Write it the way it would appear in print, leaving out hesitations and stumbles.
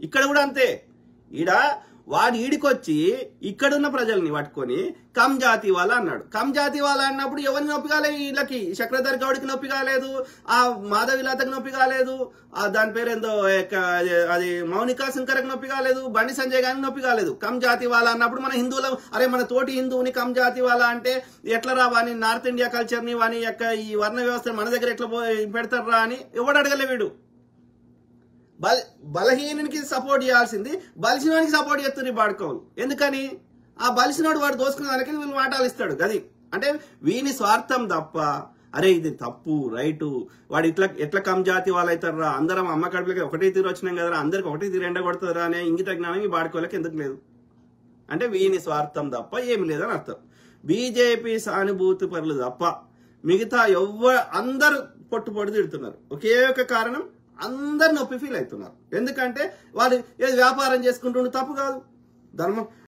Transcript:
ఇక్కడ కూడా అంతే. ఈడ వాడు ఈడికొచ్చి ఇక్కడున్న ప్రజల్ని పట్టుకొని కమ్ జాతి వాళ్ళ అన్నాడు. కమ్ జాతి వాళ్ళ అన్నప్పుడు ఎవరిని నొప్పి కాలేదు, వీళ్ళకి చక్రధర్ గౌడ్కి నొప్పి కాలేదు, ఆ మాధవిలతకు నొప్పి కాలేదు, దాని పేరేందో అది మౌనికా శంకర్కి నొప్పి కాలేదు, బండి సంజయ్ గారికి నొప్పి కాలేదు. కమ్ జాతి వాళ్ళ అన్నప్పుడు మన హిందువుల అరే మన తోటి హిందువుని కమ్ జాతి వాళ్ళ అంటే ఎట్లా రా వాని నార్త్ ఇండియా కల్చర్ని వాని యొక్క ఈ వర్ణ వ్యవస్థ మన దగ్గర ఎట్లా పెడతారా అని ఎవడు అడగలే. వీడు బలహీనునికి సపోర్ట్ చేయాల్సింది బలిసినోనికి సపోర్ట్ చేస్తుంది బాడుకోవాలి. ఎందుకని ఆ బలిసినోడు వాడు దోసుకున్న దానికి వీళ్ళు వాటాలు ఇస్తాడు. గది అంటే వీని స్వార్థం తప్ప అరే ఇది తప్పు రైటు వాడు ఎట్లా కమ్ జాతి వాళ్ళు అవుతారా, అందరం అమ్మ కడుపులకి ఒకటే తీరు వచ్చినాం కదరా, అందరికి ఒకటే తీరు ఎండ కొడుతుందా అనే ఇంగిత జ్ఞానం ఈ బాడుకోలకి ఎందుకు లేదు అంటే వీని స్వార్థం తప్ప ఏమి లేదని అర్థం. బీజేపీ సానుభూతి పరులు తప్ప మిగతా అందరూ పొట్టు తిడుతున్నారు. ఒకే ఒక కారణం, అందరు నొప్పి ఫీల్ అవుతున్నారు. ఎందుకంటే వాడు ఏది వ్యాపారం చేసుకుంటుండే తప్పు కాదు, ధర్మం